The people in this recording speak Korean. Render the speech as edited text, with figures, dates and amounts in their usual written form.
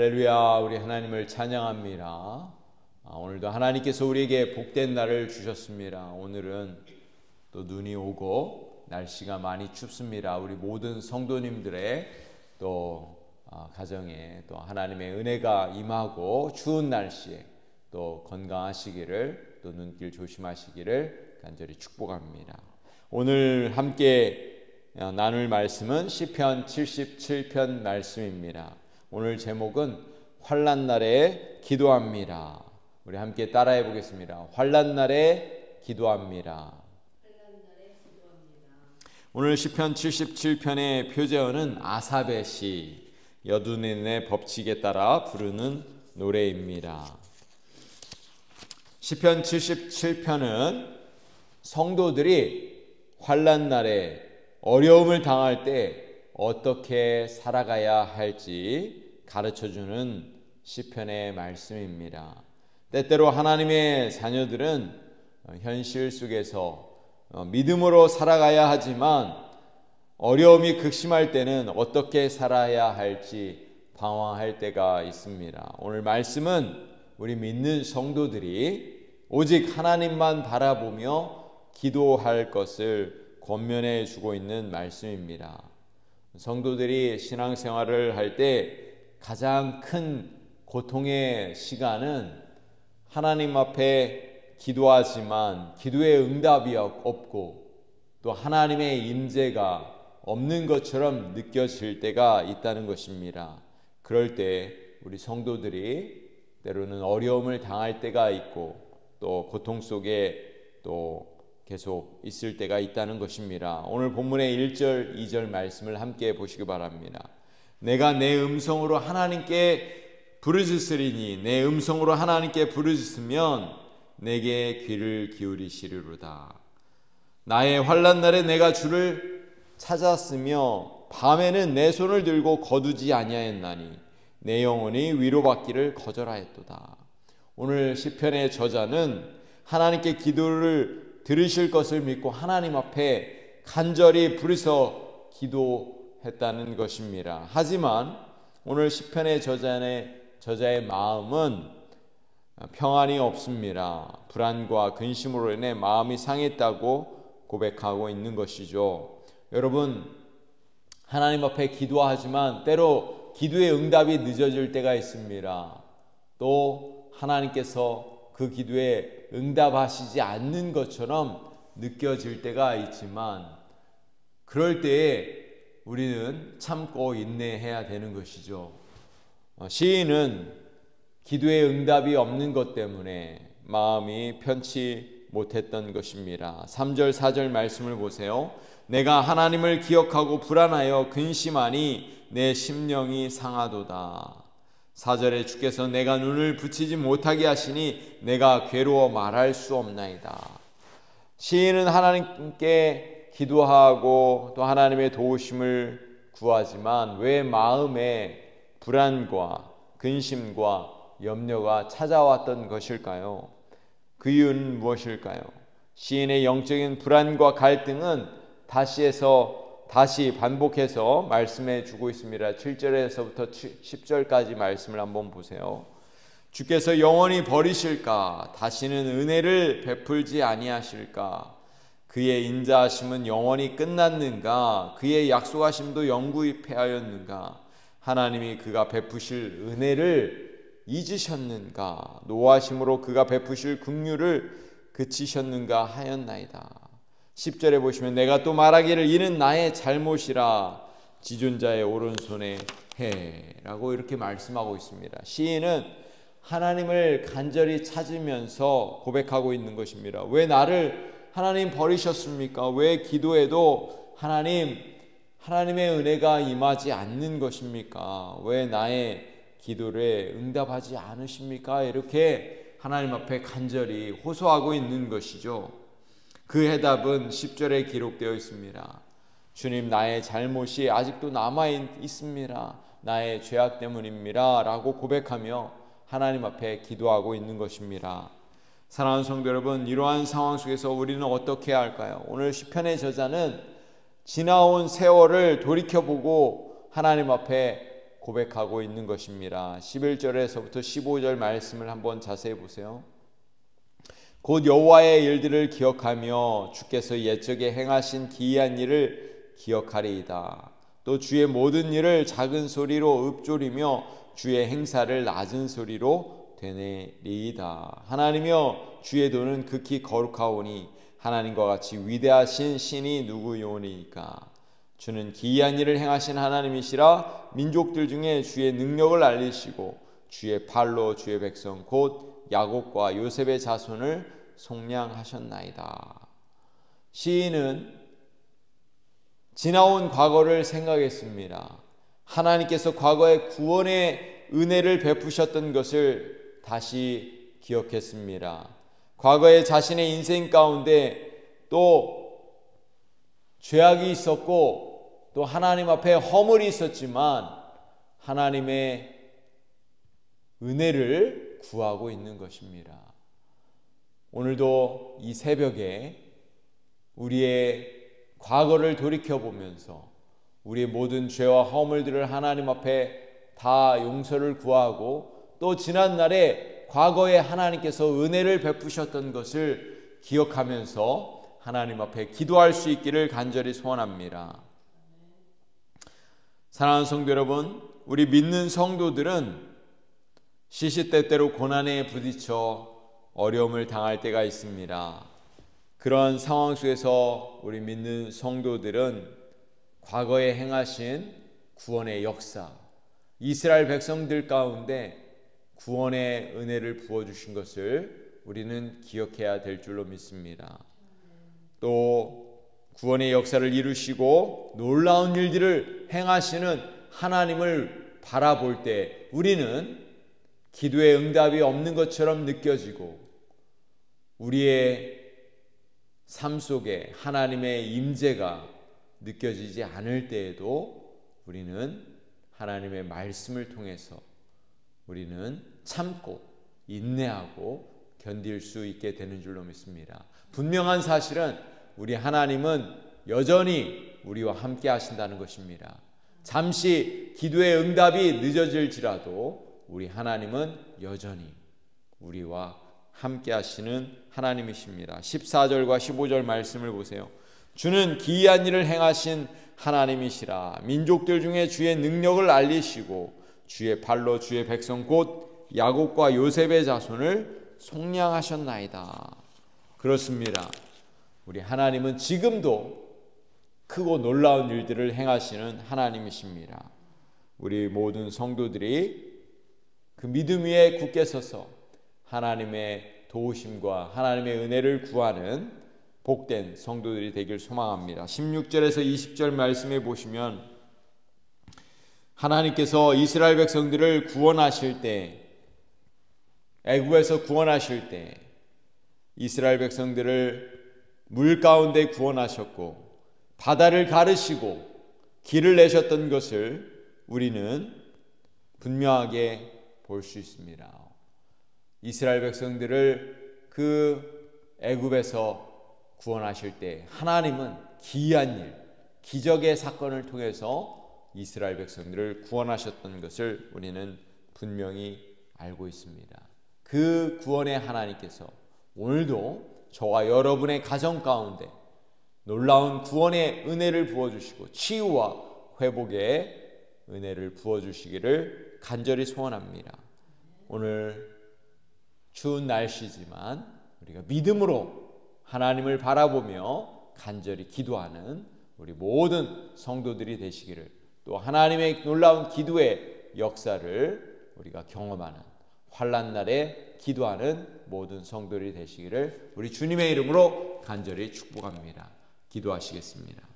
할렐루야, 우리 하나님을 찬양합니다. 오늘도 하나님께서 우리에게 복된 날을 주셨습니다. 오늘은 또 눈이 오고 날씨가 많이 춥습니다. 우리 모든 성도님들의 또 가정에 또 하나님의 은혜가 임하고 추운 날씨에 또 건강하시기를, 또 눈길 조심하시기를 간절히 축복합니다. 오늘 함께 나눌 말씀은 시편 77편 말씀입니다. 오늘 제목은 환난날에 기도합니다. 우리 함께 따라해 보겠습니다. 환난날에 기도합니다. 오늘 시편 77편의 표제어는 아삽의 시, 여두둔의 법칙에 따라 부르는 노래입니다. 시편 77편은 성도들이 환난날에 어려움을 당할 때 어떻게 살아가야 할지 가르쳐주는 시편의 말씀입니다. 때때로 하나님의 자녀들은 현실 속에서 믿음으로 살아가야 하지만 어려움이 극심할 때는 어떻게 살아야 할지 방황할 때가 있습니다. 오늘 말씀은 우리 믿는 성도들이 오직 하나님만 바라보며 기도할 것을 권면해 주고 있는 말씀입니다. 성도들이 신앙생활을 할 때 가장 큰 고통의 시간은 하나님 앞에 기도하지만 기도의 응답이 없고 또 하나님의 임재가 없는 것처럼 느껴질 때가 있다는 것입니다. 그럴 때 우리 성도들이 때로는 어려움을 당할 때가 있고 또 고통 속에 또 계속 있을 때가 있다는 것입니다. 오늘 본문의 1절, 2절 말씀을 함께 보시기 바랍니다. 내가 내 음성으로 하나님께 부르짖으리니 내 음성으로 하나님께 부르짖으면 내게 귀를 기울이시리로다. 나의 환난날에 내가 주를 찾았으며 밤에는 내 손을 들고 거두지 아니하였나니 내 영혼이 위로받기를 거절하였도다. 오늘 시편의 저자는 하나님께 기도를 들으실 것을 믿고 하나님 앞에 간절히 부르짖어 기도했다는 것입니다. 하지만 오늘 시편의 저자의 마음은 평안이 없습니다. 불안과 근심으로 인해 마음이 상했다고 고백하고 있는 것이죠. 여러분, 하나님 앞에 기도하지만 때로 기도의 응답이 늦어질 때가 있습니다. 또 하나님께서 그 기도에 응답하시지 않는 것처럼 느껴질 때가 있지만 그럴 때에 우리는 참고 인내해야 되는 것이죠. 시인은 기도의 응답이 없는 것 때문에 마음이 편치 못했던 것입니다. 3절 4절 말씀을 보세요. 내가 하나님을 기억하고 불안하여 근심하니 내 심령이 상하도다. 4절에 주께서 내가 눈을 붙이지 못하게 하시니 내가 괴로워 말할 수 없나이다. 시인은 하나님께 기도하고 또 하나님의 도우심을 구하지만 왜 마음에 불안과 근심과 염려가 찾아왔던 것일까요? 그 이유는 무엇일까요? 시인의 영적인 불안과 갈등은 다시 반복해서 말씀해 주고 있습니다. 7절에서부터 10절까지 말씀을 한번 보세요. 주께서 영원히 버리실까? 다시는 은혜를 베풀지 아니하실까? 그의 인자하심은 영원히 끝났는가? 그의 약속하심도 영구히 패하였는가? 하나님이 그가 베푸실 은혜를 잊으셨는가? 노하심으로 그가 베푸실 긍휼을 그치셨는가 하였나이다. 10절에 보시면 내가 또 말하기를 이는 나의 잘못이라 지존자의 오른손에 해라고 이렇게 말씀하고 있습니다. 시인은 하나님을 간절히 찾으면서 고백하고 있는 것입니다. 왜 나를 하나님 버리셨습니까? 왜 기도해도 하나님의 은혜가 임하지 않는 것입니까? 왜 나의 기도를 응답하지 않으십니까? 이렇게 하나님 앞에 간절히 호소하고 있는 것이죠. 그 해답은 10절에 기록되어 있습니다. 주님, 나의 잘못이 아직도 남아 있습니다. 나의 죄악 때문입니다. 라고 고백하며 하나님 앞에 기도하고 있는 것입니다. 사랑하는 성도 여러분, 이러한 상황 속에서 우리는 어떻게 해야 할까요? 오늘 시편의 저자는 지나온 세월을 돌이켜보고 하나님 앞에 고백하고 있는 것입니다. 11절에서부터 15절 말씀을 한번 자세히 보세요. 곧 여호와의 일들을 기억하며 주께서 옛적에 행하신 기이한 일을 기억하리이다. 또 주의 모든 일을 작은 소리로 읊조리며 주의 행사를 낮은 소리로 되뇌리이다. 하나님이여 주의 도는 극히 거룩하오니 하나님과 같이 위대하신 신이 누구요니까. 주는 기이한 일을 행하신 하나님이시라. 민족들 중에 주의 능력을 알리시고 주의 팔로 주의 백성 곧 야곱과 요셉의 자손을 속량하셨나이다. 시인은 지나온 과거를 생각했습니다. 하나님께서 과거에 구원의 은혜를 베푸셨던 것을 다시 기억했습니다. 과거에 자신의 인생 가운데 또 죄악이 있었고 또 하나님 앞에 허물이 있었지만 하나님의 은혜를 구하고 있는 것입니다. 오늘도 이 새벽에 우리의 과거를 돌이켜보면서 우리의 모든 죄와 허물들을 하나님 앞에 다 용서를 구하고 또 지난날에 과거에 하나님께서 은혜를 베푸셨던 것을 기억하면서 하나님 앞에 기도할 수 있기를 간절히 소원합니다. 사랑하는 성도 여러분, 우리 믿는 성도들은 시시때때로 고난에 부딪혀 어려움을 당할 때가 있습니다. 그런 상황 속에서 우리 믿는 성도들은 과거에 행하신 구원의 역사, 이스라엘 백성들 가운데 구원의 은혜를 부어주신 것을 우리는 기억해야 될 줄로 믿습니다. 또 구원의 역사를 이루시고 놀라운 일들을 행하시는 하나님을 바라볼 때 우리는 기도의 응답이 없는 것처럼 느껴지고 우리의 삶 속에 하나님의 임재가 느껴지지 않을 때에도 우리는 하나님의 말씀을 통해서 우리는 참고 인내하고 견딜 수 있게 되는 줄로 믿습니다. 분명한 사실은 우리 하나님은 여전히 우리와 함께 하신다는 것입니다. 잠시 기도의 응답이 늦어질지라도 우리 하나님은 여전히 우리와 함께 하시는 하나님이십니다. 14절과 15절 말씀을 보세요. 주는 기이한 일을 행하신 하나님이시라. 민족들 중에 주의 능력을 알리시고 주의 팔로 주의 백성 곧 야곱과 요셉의 자손을 속량하셨나이다. 그렇습니다. 우리 하나님은 지금도 크고 놀라운 일들을 행하시는 하나님이십니다. 우리 모든 성도들이 그 믿음 위에 굳게 서서 하나님의 도우심과 하나님의 은혜를 구하는 복된 성도들이 되길 소망합니다. 16절에서 20절 말씀해 보시면 하나님께서 이스라엘 백성들을 구원하실 때, 애굽에서 구원하실 때 이스라엘 백성들을 물 가운데 구원하셨고 바다를 가르시고 길을 내셨던 것을 우리는 분명하게 볼 수 있습니다. 이스라엘 백성들을 그 애굽에서 구원하실 때 하나님은 기이한 일, 기적의 사건을 통해서 이스라엘 백성들을 구원하셨던 것을 우리는 분명히 알고 있습니다. 그 구원의 하나님께서 오늘도 저와 여러분의 가정 가운데 놀라운 구원의 은혜를 부어주시고 치유와 회복의 은혜를 부어주시기를 간절히 소원합니다. 오늘 추운 날씨지만 우리가 믿음으로 하나님을 바라보며 간절히 기도하는 우리 모든 성도들이 되시기를, 또 하나님의 놀라운 기도의 역사를 우리가 경험하는 환난날에 기도하는 모든 성도들이 되시기를 우리 주님의 이름으로 간절히 축복합니다. 기도하시겠습니다.